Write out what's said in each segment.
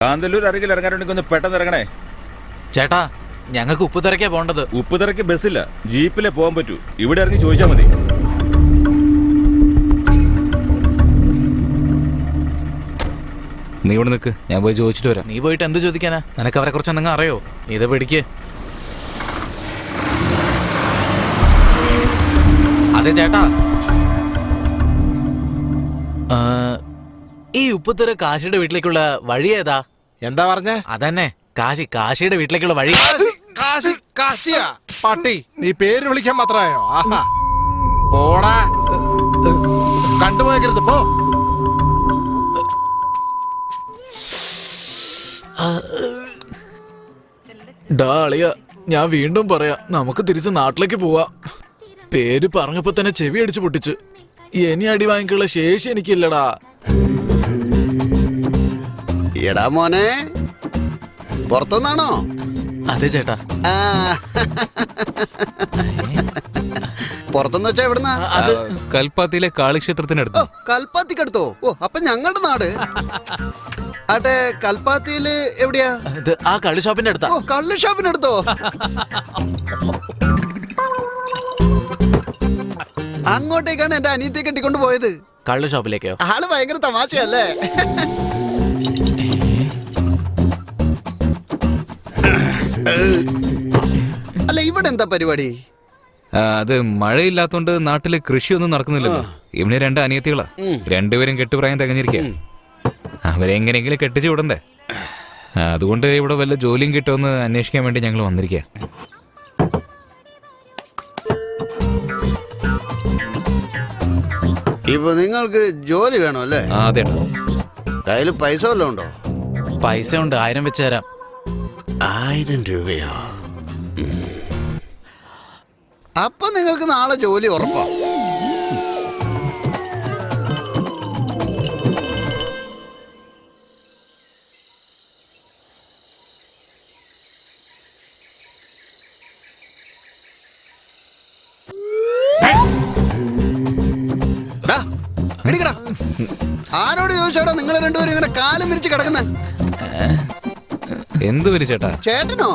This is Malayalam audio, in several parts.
കാന്തല്ലൂർ അരികിൽ ഇറങ്ങാനുണ്ടെങ്കിൽ ഒന്ന് പെട്ടെന്ന് ഇറങ്ങണേ. ചേട്ടാ, ഞങ്ങൾക്ക് ഉപ്പുതറയ്ക്കാ പോണ്ടത്. ഉപ്പുതറയ്ക്ക് ബസ്സില്ല, ജീപ്പിലെ പോകാൻ പറ്റൂ. ഇവിടെ ഇറങ്ങി ചോദിച്ചാൽ മതി. നീ ഇവിടെ നിൽക്ക്, ഞാൻ പോയി ചോദിച്ചിട്ട് വരാം. നീ പോയിട്ട് എന്ത് ചോദിക്കാനാ? നിനക്ക് അവരെ കുറിച്ച് എന്തെങ്കിലും അറിയോ? ഇത് പിടിക്ക്. അതെ ചേട്ടാ, ഈ ഉപ്പുതറ കാശിയുടെ വീട്ടിലേക്കുള്ള വഴി ഏതാ? എന്താ പറഞ്ഞേ? അതന്നെ, കാശിയുടെ വീട്ടിലേക്കുള്ള വഴി. കാശിയാ പട്ടി, നീ പേര് വിളിക്കാൻ മാത്രമായോ? ആഹാ, പോടാ, കണ്ടുപോയരുത്, പോ. ഡാളിയ, ഞാൻ വീണ്ടും പറയാ, നമുക്ക് തിരിച്ച് നാട്ടിലേക്ക് പോവാ. പേര് പറഞ്ഞപ്പോ തന്നെ ചെവി അടിച്ചു പൊട്ടിച്ച്. ഇനി അടി വാങ്ങിക്കുള്ള ശേഷി എനിക്കില്ലടാ. എടാ മോനെ, പുറത്തുനിന്നാണോ? അതെ ചേട്ടാ. പുറത്തുനിന്ന് വെച്ചാ എവിടുന്നാ? കൽപ്പാത്തിയിലെ കാളിക്ഷേത്രത്തിനടുത്ത്. കൽപ്പാത്തിക്കടുത്തോ? ഓ, അപ്പൊ ഞങ്ങളുടെ നാട്. ആട്ടെ, കൽപ്പാത്തിയില് എവിടെയാ? ആ കള്ള് ഷോപ്പിന്റെ അടുത്താ. ഓ, കള്ള് ഷോപ്പിനടുത്തോ? അങ്ങോട്ടേക്കാണ് എന്റെ അനിയത്തെ കെട്ടിക്കൊണ്ട് പോയത്. കള്ള് ഷോപ്പിലേക്കോ? ആള് ഭയങ്കര തമാശയല്ലേ? അല്ല, ഇവിടെ എന്താ പരിപാടി? അത് മഴയില്ലാത്തോണ്ട് നാട്ടില് കൃഷിയൊന്നും നടക്കുന്നില്ലല്ലോ. ഇവന് 2 അനിയത്തികളാ. രണ്ടുപേരും കെട്ടുപ്രായം തികഞ്ഞിരിക്കുക. അവരെങ്ങനെയെങ്കിലും കെട്ടിച്ചു വിടണ്ടേ. അതുകൊണ്ട് ഇവിടെ വല്ല ജോലിയും കിട്ടുമെന്ന് അന്വേഷിക്കാൻ വേണ്ടി ഞങ്ങൾ വന്നിരിക്കുക. ഇപ്പൊ നിങ്ങൾക്ക് ജോലി വേണോ അല്ലേ? അതെ. കയ്യില് പൈസ വല്ലതും ഉണ്ടോ? പൈസ ഉണ്ട്, 1000 വെച്ച് തരാം. 1000 രൂപയോ? അപ്പൊ നിങ്ങൾക്ക് നാളെ ജോലി ഉറപ്പാ. ആരോട് ചോദിച്ചാടാ നിങ്ങൾ രണ്ടുപേരും ഇങ്ങനെ കാലം വിരിച്ച് കിടക്കുന്ന? എന്ത് വരും ചേട്ടാ? ചേട്ടനോ?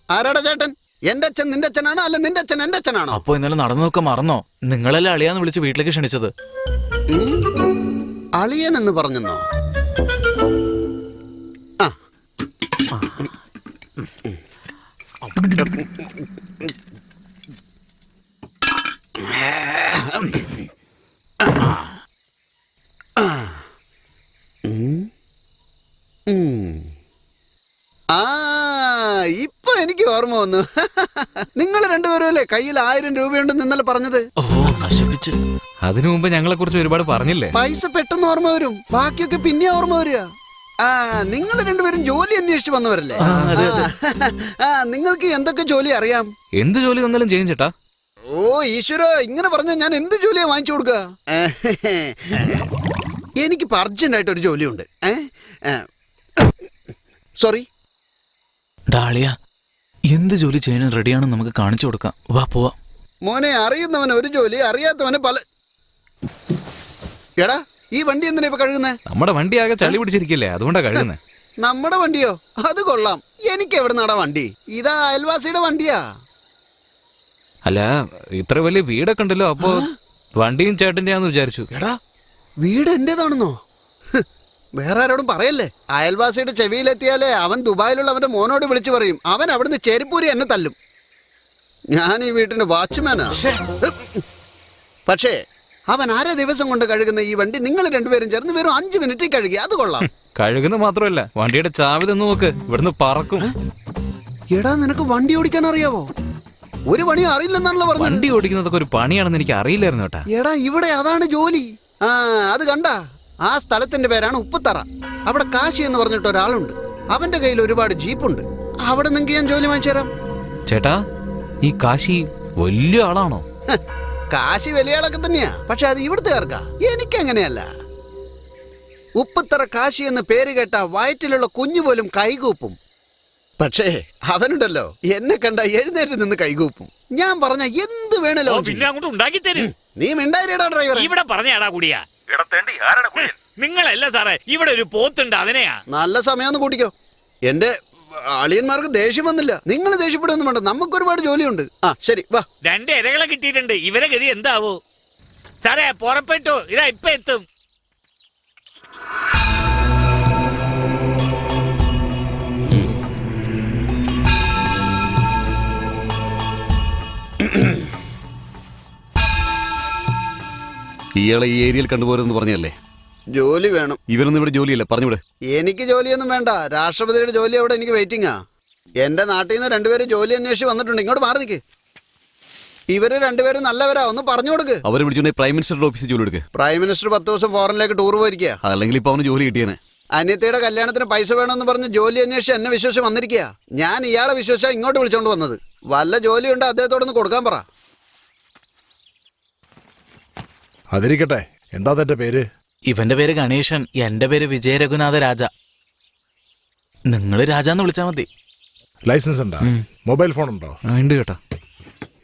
ആരാടാ ചേട്ടൻ? എന്റെ അച്ഛൻ നിന്റെ അച്ഛനാണോ, അല്ല നിന്റെ അച്ഛൻ എന്റെ അച്ഛനാണോ? അപ്പൊ ഇന്നലെ നടന്നു നോക്കാൻ മറന്നോ? നിങ്ങളല്ലേ അളിയാന്ന് വിളിച്ച് വീട്ടിലേക്ക് ക്ഷണിച്ചത്? അളിയൻ എന്ന് പറഞ്ഞെന്നോ? ഇപ്പൊ എനിക്ക് ഓർമ്മ വന്നു. നിങ്ങൾ രണ്ടുപേരും അല്ലേ കയ്യിൽ 1000 രൂപയുണ്ടെന്ന് ഇന്നലെ പറഞ്ഞത്? ഓ, നശിപ്പിച്ച്. അതിനു മുമ്പ് ഞങ്ങളെ കുറിച്ച് ഒരുപാട് പറഞ്ഞില്ലേ? പൈസ പെട്ടെന്ന് ഓർമ്മ വരും, ബാക്കിയൊക്കെ പിന്നെ ഓർമ്മ വരിക. നിങ്ങൾ രണ്ടുപേരും ജോലി അന്വേഷിച്ച് വന്നവരല്ലേ? നിങ്ങൾക്ക് എന്തൊക്കെ ജോലി അറിയാം? എന്ത് ജോലി തന്നാലും ചെയ്യും ചേട്ടാ. ഓ ഈശ്വര, ഇങ്ങനെ പറഞ്ഞ ഞാൻ എന്ത് ജോലിയാ വാങ്ങിച്ചു കൊടുക്കുക? എനിക്കിപ്പോ അർജന്റായിട്ട് ഒരു ജോലിയുണ്ട്. സോറി ഡാളിയ, എന്ത് ജോലി ചെയ്യാനും റെഡിയാണെന്ന് നമുക്ക് കാണിച്ചു കൊടുക്കാം. വാ പോവാ. മോനെ, അറിയുന്നവന് ഒരു ജോലി, അറിയാത്തവന് പല. എടാ, ഈ വണ്ടി എന്തിനാ ഇപ്പൊ കഴുകുന്നേ? നമ്മുടെ വണ്ടി ആകെ ചളി പിടിച്ചിരിക്കില്ലേ, അതുകൊണ്ടാ കഴുകുന്നേ. നമ്മുടെ വണ്ടിയോ? അത് കൊള്ളാം. എനിക്ക് എവിടെ നടാ വണ്ടി? ഇതാ അയൽവാസിയുടെ വണ്ടിയാ. അല്ല, ഇത്ര വലിയ വീടൊക്കെ ഉണ്ടല്ലോ, അപ്പൊ വണ്ടിയും ചേട്ടന്റെയാന്ന് വിചാരിച്ചു. എടാ, വീട് എന്റേതാണെന്നോ? വേറെ ആരോടും പറയല്ലേ. അയൽവാസിയുടെ ചെവിയിലെത്തിയാലേ അവൻ ദുബായിലുള്ള അവന്റെ മോനോട് വിളിച്ചു പറയും. അവൻ അവിടുന്ന് ചെരിപ്പൂരി എന്നെ തല്ലും. ഞാൻ ഈ വീട്ടിന്റെ വാച്ച്മാനാ. പക്ഷേ അവൻ അര ദിവസം കൊണ്ട് കഴുകുന്ന ഈ വണ്ടി നിങ്ങൾ രണ്ടുപേരും ചേർന്ന് വെറും 5 മിനിറ്റിൽ കഴുകി. അത് കൊള്ളാം. കഴുകുന്ന മാത്രമല്ല, വണ്ടിയുടെ ചാവി തന്നു നോക്ക്, ഇവിടുന്ന് പറക്കും. എടാ, നിനക്ക് വണ്ടി ഓടിക്കാൻ അറിയാവോ? ഒരു പണിയും അറിയില്ലെന്നാണല്ലോ പറഞ്ഞത്. വണ്ടി ഓടിക്കുന്നതൊക്കെ ഒരു പണിയാണെന്ന് എനിക്ക് അറിയില്ലായിരുന്നു കേട്ടാ. എടാ, ഇവിടെ അതാണ് ജോലി. അത് കണ്ട, ആ സ്ഥലത്തിന്റെ പേരാണ് ഉപ്പുതറ. അവിടെ കാശി എന്ന് പറഞ്ഞിട്ട് ഒരാളുണ്ട്. അവന്റെ കയ്യിൽ ഒരുപാട് ജീപ്പുണ്ട്. അവിടെ നിങ്ങൾക്ക് ഞാൻ ജോലി വാങ്ങിച്ചു തരാം. ചേട്ടാ, ഈ കാശി വലിയ ആളാണോ? കാശി വലിയ ആളൊക്കെ തന്നെയാ, പക്ഷെ അത് ഇവിടുത്തുകാർക്കാ. എനിക്കങ്ങനെയല്ല. ഉപ്പുതറ കാശി എന്ന് പേര് കേട്ട വയറ്റിലുള്ള കുഞ്ഞു പോലും കൈകൂപ്പും. പക്ഷേ അവനുണ്ടല്ലോ, എന്നെ കണ്ട എഴുന്നേറ്റ് നിന്ന് കൈകൂപ്പും. ഞാൻ പറഞ്ഞ എന്ത് വേണല്ലോ പിന്നെ അങ്ങോട്ട് ഉണ്ടാക്കി തരും. നീ മിണ്ടായിരടാ ഡ്രൈവർ. ഇവിടെ പറഞ്ഞാടാ കുടിയാ. നിങ്ങളല്ല സാറേ, ഇവിടെ ഒരു പോത്തുണ്ട്, അതിനെയാ. നല്ല സമയം ഒന്ന് കൂട്ടിക്കോ. എന്റെ അളിയന്മാർക്ക് ദേഷ്യം വന്നില്ല. നിങ്ങൾ ദേഷ്യപ്പെടുകയൊന്നും വേണ്ട, നമുക്ക് ഒരുപാട് ജോലിയുണ്ട്. ആ ശരി, വാ. 2 ഇരകളെ കിട്ടിയിട്ടുണ്ട്. ഇവരെ ഗതി എന്താവോ? സാറേ പുറപ്പെട്ടു, ഇതാ ഇപ്പൊ എത്തും. ഇയാളെ ഈ ഏരിയയിൽ കണ്ടുപോരെന്ന് പറഞ്ഞല്ലേ? ജോലി വേണം. ഇവരൊന്നും ഇവിടെ ജോലിയല്ല, പറഞ്ഞുവിടെ. എനിക്ക് ജോലിയൊന്നും വേണ്ട. രാഷ്ട്രപതിയുടെ ജോലി അവിടെ എനിക്ക് വെയിറ്റിംഗാ. എന്റെ നാട്ടിൽ നിന്ന് 2 പേര് ജോലി അന്വേഷിച്ച് വന്നിട്ടുണ്ട്. ഇങ്ങോട്ട് മാറി നിൽക്ക്. ഇവര് 2 പേരും നല്ലവരാ, ഒന്ന് പറഞ്ഞു കൊടുക്ക്. അവരെ വിളിച്ചുകൊണ്ട് പ്രൈം മിനിസ്റ്ററുടെ ഓഫീസിൽ ജോലി എടുക്കുക. പ്രൈം മിനിസ്റ്റർ 10 ദിവസം ഫോറിനിലേക്ക് ടൂർ പോയിരിക്കുക. അല്ലെങ്കിൽ ഇപ്പൊ അവന് ജോലി കിട്ടിയേനെ. അനിയത്തിയുടെ കല്യാണത്തിന് പൈസ വേണമെന്ന് പറഞ്ഞ് ജോലി അന്വേഷിച്ച് എന്നെ വിശ്വസിച്ച് വന്നിരിക്കുക. ഞാൻ ഇയാളെ വിശ്വസിച്ചാ ഇങ്ങോട്ട് വിളിച്ചോണ്ട് വന്നത്. വല്ല ജോലിയുണ്ട് അദ്ദേഹത്തോടൊന്ന് കൊടുക്കാൻ പറ. അതിരിക്കട്ടെ, എന്താ തന്റെ പേര്? ഇവന്റെ പേര് ഗണേശൻ, എന്റെ പേര് വിജയ രഘുനാഥ രാജ. നിങ്ങള് രാജാന്ന് വിളിച്ചാ മതി. ലൈസൻസ് ഉണ്ടോ? മൊബൈൽ ഫോൺ ഉണ്ടോ? ഉണ്ട് ചേട്ടാ.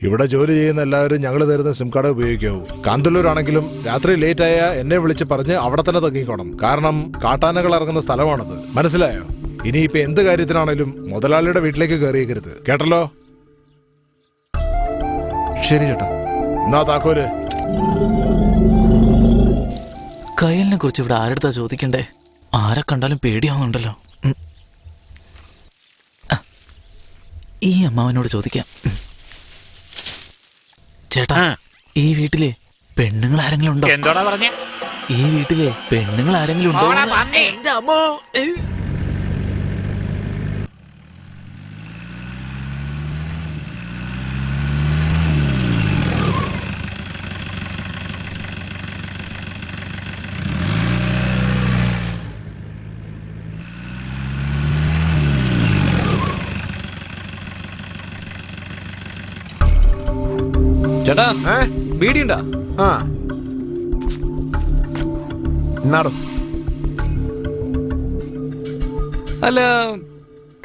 ഇവിടെ ജോലി ചെയ്യുന്ന എല്ലാവരും ഞങ്ങൾ തരുന്ന സിം കാർഡ് ഉപയോഗിക്കാവൂ. കാന്തല്ലൂരാണെങ്കിലും രാത്രി ലേറ്റ് ആയ എന്നെ വിളിച്ച് പറഞ്ഞ് അവിടെ തന്നെ തങ്ങിക്കോണം. കാരണം കാട്ടാനകൾ ഇറങ്ങുന്ന സ്ഥലമാണത്. മനസ്സിലായോ? ഇനിയിപ്പോ എന്ത് കാര്യത്തിനാണേലും മുതലാളിയുടെ വീട്ടിലേക്ക് കയറിയേക്കരുത്, കേട്ടല്ലോ? ശരി ചേട്ടാ. എന്നാ താക്കോല്. കയലിനെ കുറിച്ച് ഇവിടെ ആരെടുത്താ ചോദിക്കണ്ടേ? ആരെ കണ്ടാലും പേടിയാവുന്നുണ്ടല്ലോ. ഈ അമ്മാവനോട് ചോദിക്കാം. ചേട്ടാ, ഈ വീട്ടിലെ പെണ്ണുങ്ങൾ ആരെങ്കിലും ഉണ്ടോ? എന്തോടാ പറഞ്ഞേ? ഈ വീട്ടിലെ പെണ്ണുങ്ങൾ ആരെങ്കിലും ഉണ്ടോ? ഓടാ, പന്നി. എന്റെ അമ്മോ! ചേട്ടാ, ബീഡിയുണ്ടാ? ആ എന്നാടോ? അല്ല,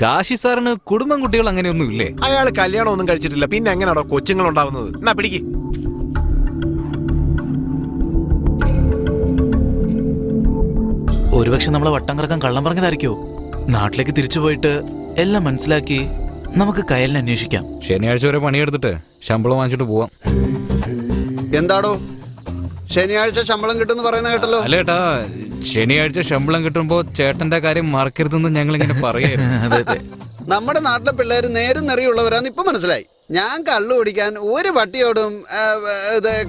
കാശി സാറിന് കുടുംബം കുട്ടികൾ അങ്ങനെയൊന്നും ഇല്ലേ? അയാൾ കല്യാണം ഒന്നും കഴിച്ചിട്ടില്ല, പിന്നെ എങ്ങനെയാണോ കൊച്ചുങ്ങൾ ഉണ്ടാവുന്നത്? എന്നാ പിടിക്ക്. ഒരുപക്ഷെ നമ്മളെ വട്ടം കറക്കാൻ കള്ളം പറഞ്ഞതായിരിക്കോ? നാട്ടിലേക്ക് തിരിച്ചു പോയിട്ട് എല്ലാം മനസ്സിലാക്കി നമുക്ക് കയലിനെ അന്വേഷിക്കാം. ശനിയാഴ്ച വരെ പണിയെടുത്തിട്ട് ശമ്പളം വാങ്ങിച്ചിട്ട് പോവാം. എന്താടോ ശനിയാഴ്ച ശമ്പളം കിട്ടുമെന്ന് പറയുന്ന കേട്ടല്ലോ? അല്ല ചേട്ടാ, ശനിയാഴ്ച ശമ്പളം കിട്ടുമ്പോ ചേട്ടന്റെ കാര്യം മറക്കരുതെന്ന് ഞങ്ങൾ ഇങ്ങനെ പറയായിരുന്നു. നമ്മുടെ നാട്ടിലെ പിള്ളേര് നേരും നെറിയുള്ളവരാന്ന് ഇപ്പൊ മനസ്സിലായി. ഞാൻ കള്ളു കുടിക്കാൻ ഒരു പട്ടിയോടും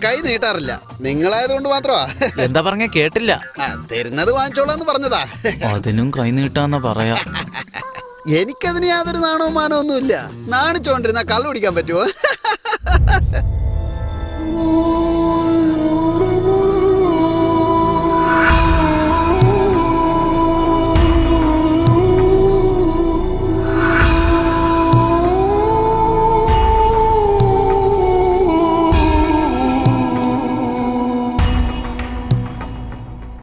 കൈ നീട്ടാറില്ല. നിങ്ങളായതുകൊണ്ട് മാത്രമാ. എന്താ പറഞ്ഞ കേട്ടില്ല. തരുന്നത് വാങ്ങിച്ചോളാന്ന് പറഞ്ഞതാ. അതിനും കൈ നീട്ടാന്നാ പറയാ. എനിക്കതിന് യാതൊരു നാണവും മാനവും ഒന്നുമില്ല. നാണിച്ചോണ്ടിരുന്ന കള്ളു കുടിക്കാൻ പറ്റുമോ?